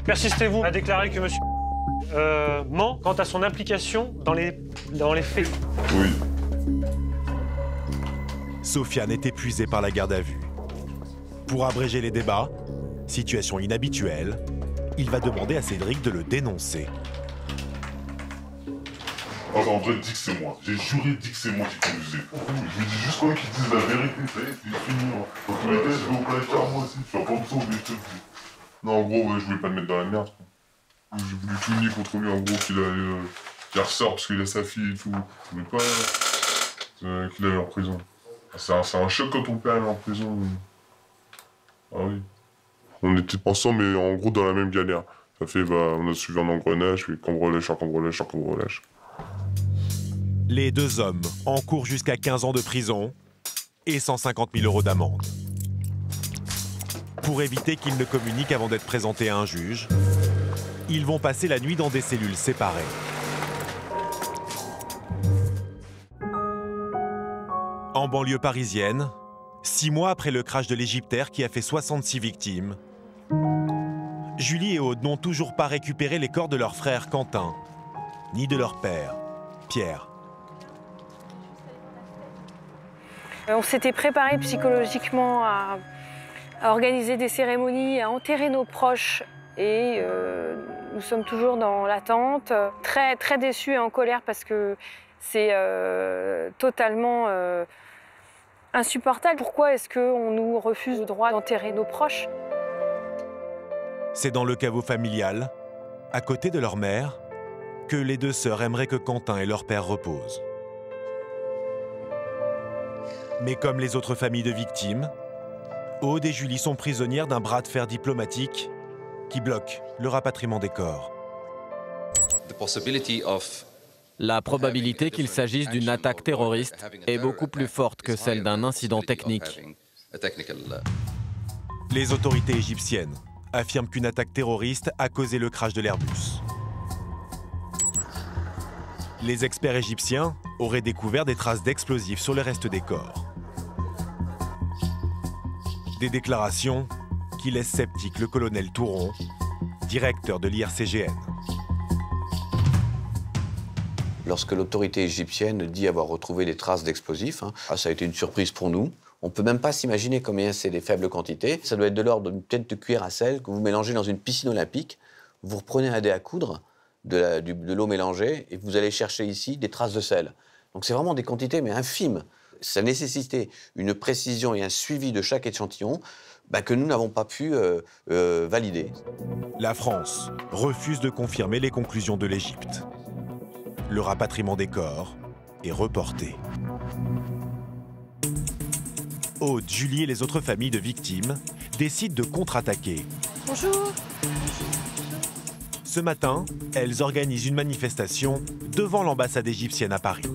Persistez-vous à déclarer que monsieur ment quant à son implication dans les faits? Oui. Sofiane est épuisé par la garde à vue. Pour abréger les débats, situation inhabituelle, il va demander à Cédric de le dénoncer. En vrai, dis que c'est moi. J'ai juré, dis que c'est moi qui conduisais. Je me dis juste quand même qu'ils disent la vérité, ça y est, c'est fini. Dans tous les cas, je vais au placard moi aussi. Tu vas pas me sauver, je te le dis. Non, en gros, ouais, je voulais pas me mettre dans la merde. J'ai voulu tout nier contre lui, en gros, qu'il ressort parce qu'il a sa fille et tout. Je voulais pas qu'il aille en prison. C'est un choc quand ton père est en prison. Ah oui. On était ensemble, mais en gros dans la même galère. Ça fait, on a suivi un engrenage, puis cambriolage. Les deux hommes encourent jusqu'à 15 ans de prison et 150 000 € d'amende. Pour éviter qu'ils ne communiquent avant d'être présentés à un juge, ils vont passer la nuit dans des cellules séparées. En banlieue parisienne, 6 mois après le crash de l'Égyptaire qui a fait 66 victimes, Julie et Aude n'ont toujours pas récupéré les corps de leur frère Quentin, ni de leur père, Pierre. On s'était préparé psychologiquement à organiser des cérémonies, à enterrer nos proches et nous sommes toujours dans l'attente, très, très déçus et en colère parce que c'est totalement insupportable. Pourquoi est-ce qu'on nous refuse le droit d'enterrer nos proches? C'est dans le caveau familial, à côté de leur mère, que les deux sœurs aimeraient que Quentin et leur père reposent. Mais comme les autres familles de victimes, Aude et Julie sont prisonnières d'un bras de fer diplomatique qui bloque le rapatriement des corps. La probabilité qu'il s'agisse d'une attaque terroriste est beaucoup plus forte que celle d'un incident technique. Les autorités égyptiennes affirment qu'une attaque terroriste a causé le crash de l'Airbus. Les experts égyptiens auraient découvert des traces d'explosifs sur le reste des corps. Des déclarations qui laissent sceptique le colonel Touron, directeur de l'IRCGN. Lorsque l'autorité égyptienne dit avoir retrouvé des traces d'explosifs, ça a été une surprise pour nous. On ne peut même pas s'imaginer combien c'est des faibles quantités. Ça doit être de l'ordre d'une tête de cuillère à sel que vous mélangez dans une piscine olympique. Vous reprenez un dé à coudre de l'eau mélangée et vous allez chercher ici des traces de sel. Donc c'est vraiment des quantités mais infimes. Ça nécessitait une précision et un suivi de chaque échantillon que nous n'avons pas pu valider. La France refuse de confirmer les conclusions de l'Égypte. Le rapatriement des corps est reporté. Aude, Julie et les autres familles de victimes décident de contre-attaquer. Bonjour. Ce matin, elles organisent une manifestation devant l'ambassade égyptienne à Paris.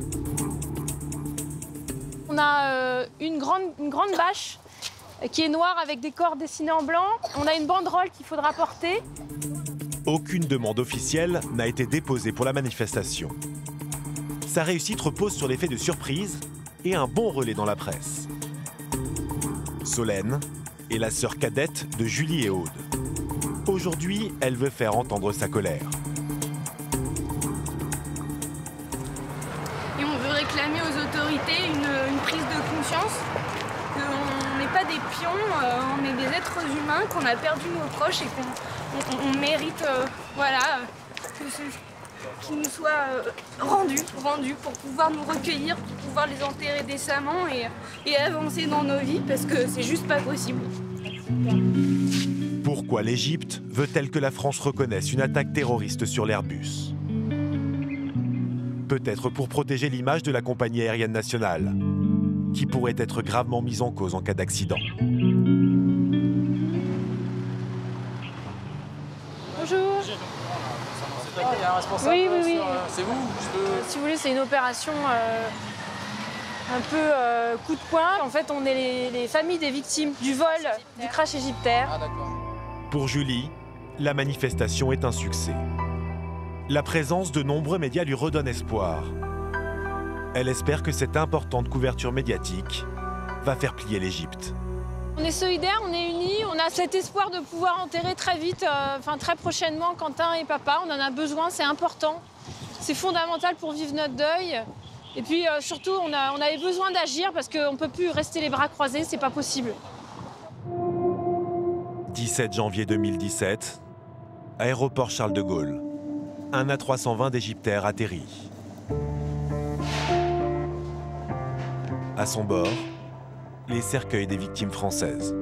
On a une grande bâche qui est noire avec des corps dessinés en blanc. On a une banderole qu'il faudra porter. Aucune demande officielle n'a été déposée pour la manifestation. Sa réussite repose sur l'effet de surprise et un bon relais dans la presse. Solène est la sœur cadette de Julie et Aude. Aujourd'hui, elle veut faire entendre sa colère. Et on veut réclamer aux autorités une prise de conscience, qu'on n'est pas des pions, on est des êtres humains, qu'on a perdu nos proches et qu'on mérite qu'ils nous soient rendus pour pouvoir nous recueillir, pour pouvoir les enterrer décemment et avancer dans nos vies parce que c'est juste pas possible. Pourquoi l'Égypte veut-elle que la France reconnaisse une attaque terroriste sur l'Airbus? Peut-être pour protéger l'image de la compagnie aérienne nationale, qui pourrait être gravement mise en cause en cas d'accident. Bonjour. Il y a un responsable. Oui. C'est vous? Si vous voulez, c'est une opération un peu coup de poing. En fait, on est les familles des victimes du vol du crash égyptaire. Ah, d'accord. Pour Julie, la manifestation est un succès. La présence de nombreux médias lui redonne espoir. Elle espère que cette importante couverture médiatique va faire plier l'Égypte. On est solidaires, on est unis, on a cet espoir de pouvoir enterrer très vite, très prochainement, Quentin et papa. On en a besoin, c'est important. C'est fondamental pour vivre notre deuil. Et puis surtout, on avait besoin d'agir parce qu'on ne peut plus rester les bras croisés, c'est pas possible. 17 janvier 2017, aéroport Charles de Gaulle. Un A320 d'Égyptaire atterrit. À son bord, les cercueils des victimes françaises.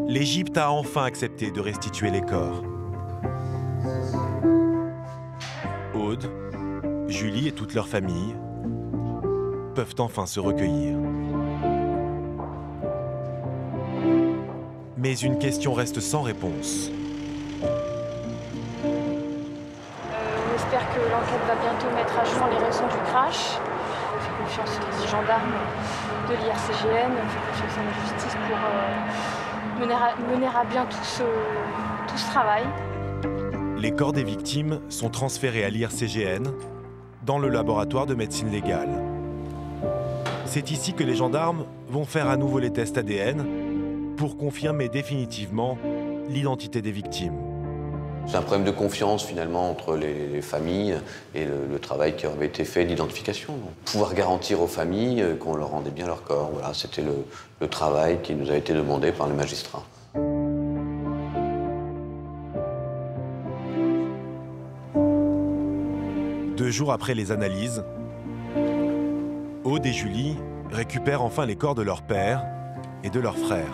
L'Égypte a enfin accepté de restituer les corps. Aude, Julie et toute leur famille peuvent enfin se recueillir. Mais une question reste sans réponse. On espère que l'enquête va bientôt mettre à jour les raisons du crash. On fait confiance aux gendarmes de l'IRCGN, on fait confiance à la justice pour mener à bien tout ce travail. Les corps des victimes sont transférés à l'IRCGN dans le laboratoire de médecine légale. C'est ici que les gendarmes vont faire à nouveau les tests ADN pour confirmer définitivement l'identité des victimes. C'est un problème de confiance finalement entre les familles et le travail qui avait été fait d'identification. Pouvoir garantir aux familles qu'on leur rendait bien leur corps, voilà, c'était le travail qui nous a été demandé par les magistrats. 2 jours après les analyses, Aude et Julie récupèrent enfin les corps de leur père et de leur frère.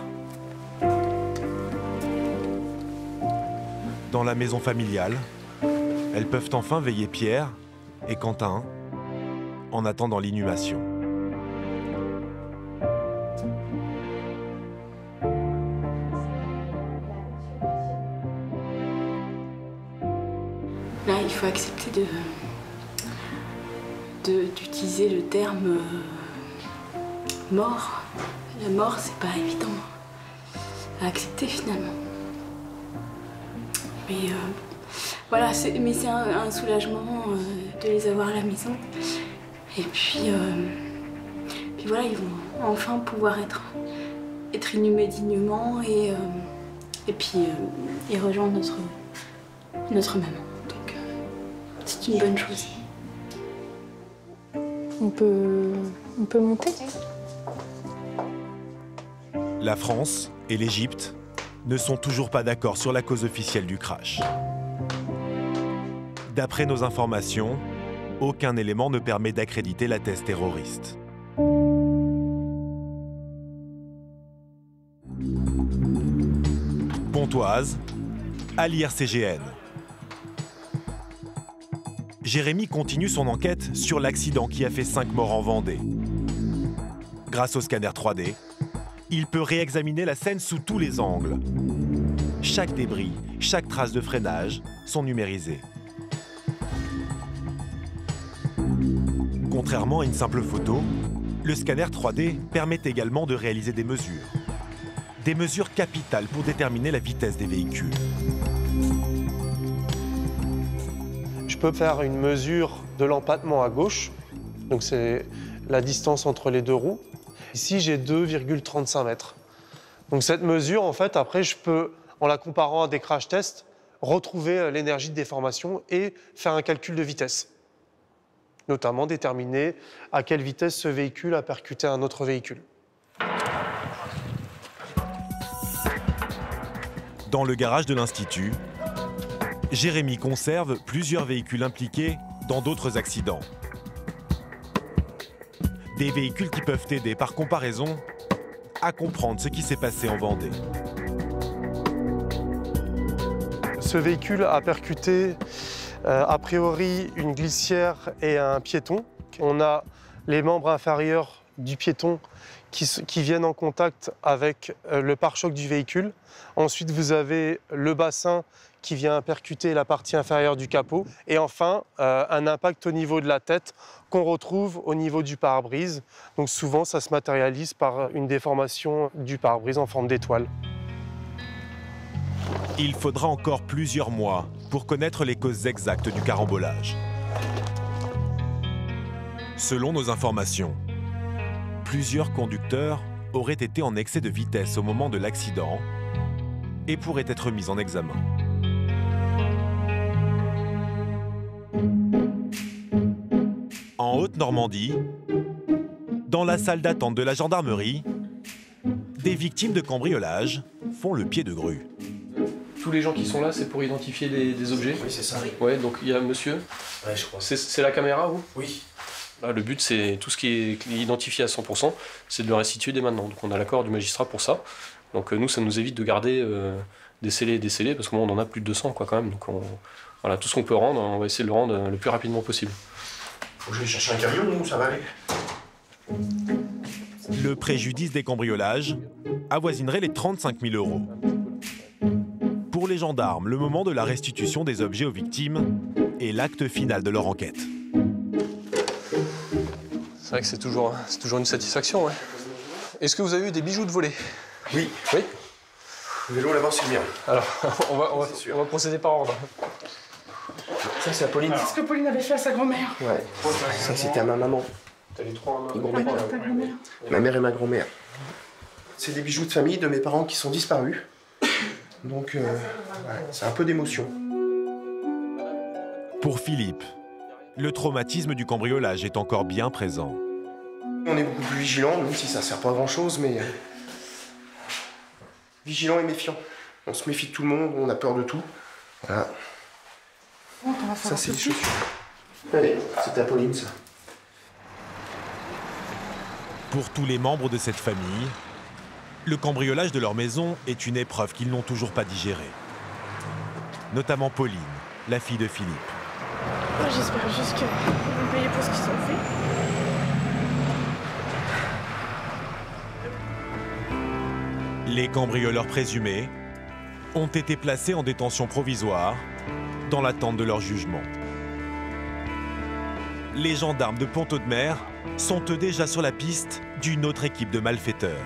Dans la maison familiale, elles peuvent enfin veiller Pierre et Quentin en attendant l'inhumation. Là, il faut accepter d'utiliser le terme mort. La mort, c'est pas évident à accepter finalement. Mais voilà, c'est un soulagement de les avoir à la maison. Et puis voilà, ils vont enfin pouvoir être inhumés dignement et puis rejoindre notre maman. Donc c'est une bonne chose. On peut monter. La France et l'Égypte ne sont toujours pas d'accord sur la cause officielle du crash. D'après nos informations, aucun élément ne permet d'accréditer la thèse terroriste. Pontoise, à l'IRCGN. Jérémy continue son enquête sur l'accident qui a fait 5 morts en Vendée. Grâce au scanner 3D, il peut réexaminer la scène sous tous les angles. Chaque débris, chaque trace de freinage sont numérisés. Contrairement à une simple photo, le scanner 3D permet également de réaliser des mesures. Des mesures capitales pour déterminer la vitesse des véhicules. Je peux faire une mesure de l'empattement à gauche, donc c'est la distance entre les 2 roues. Ici, j'ai 2,35 mètres. Donc cette mesure, en fait, après, je peux, en la comparant à des crash tests, retrouver l'énergie de déformation et faire un calcul de vitesse. Notamment déterminer à quelle vitesse ce véhicule a percuté un autre véhicule. Dans le garage de l'Institut, Jérémy conserve plusieurs véhicules impliqués dans d'autres accidents. Des véhicules qui peuvent aider, par comparaison, à comprendre ce qui s'est passé en Vendée. Ce véhicule a percuté, a priori, une glissière et un piéton. On a les membres inférieurs du piéton qui viennent en contact avec le pare-choc du véhicule. Ensuite, vous avez le bassin qui vient percuter la partie inférieure du capot. Et enfin, un impact au niveau de la tête qu'on retrouve au niveau du pare-brise. Donc souvent, ça se matérialise par une déformation du pare-brise en forme d'étoile. Il faudra encore plusieurs mois pour connaître les causes exactes du carambolage. Selon nos informations, plusieurs conducteurs auraient été en excès de vitesse au moment de l'accident et pourraient être mis en examen. En Haute-Normandie, dans la salle d'attente de la gendarmerie, des victimes de cambriolage font le pied de grue. Tous les gens qui sont là, c'est pour identifier des objets? Oui, c'est ça. Ouais, donc il y a monsieur. Ouais, je crois. C'est la caméra, vous? Oui. Là, le but, c'est tout ce qui est identifié à 100%, c'est de le restituer dès maintenant. Donc on a l'accord du magistrat pour ça. Donc nous, ça nous évite de garder des scellés et des scellés, parce qu'on en a plus de 200 quoi, quand même. Donc voilà, tout ce qu'on peut rendre, on va essayer de le rendre le plus rapidement possible. Faut que je vais chercher un camion ou ça va aller? Le préjudice des cambriolages avoisinerait les 35 000 €. Pour les gendarmes, le moment de la restitution des objets aux victimes est l'acte final de leur enquête. C'est vrai que c'est toujours une satisfaction, ouais. Est-ce que vous avez eu des bijoux de volée? Oui. Oui? Nous allons l'avoir sur le mien. Alors, on va procéder par ordre. Ça, c'est à Pauline. C'est ce que Pauline avait fait à sa grand-mère. Ouais. Ça, c'était à ma maman. T'as les trois Ma mère et ma grand-mère. C'est des bijoux de famille de mes parents qui sont disparus. Donc, ouais, c'est un peu d'émotion. Pour Philippe, le traumatisme du cambriolage est encore bien présent. On est beaucoup plus vigilant, même si ça sert pas à grand-chose, mais... vigilant et méfiant. On se méfie de tout le monde, on a peur de tout. Voilà. Ça, c'est les chaussures. Allez, c'est à Pauline, ça. Pour tous les membres de cette famille, le cambriolage de leur maison est une épreuve qu'ils n'ont toujours pas digérée. Notamment Pauline, la fille de Philippe. J'espère juste qu'ils vont payer pour ce qu'ils ont fait. Les cambrioleurs présumés ont été placés en détention provisoire dans l'attente de leur jugement. Les gendarmes de Pont-Audemer sont eux déjà sur la piste d'une autre équipe de malfaiteurs.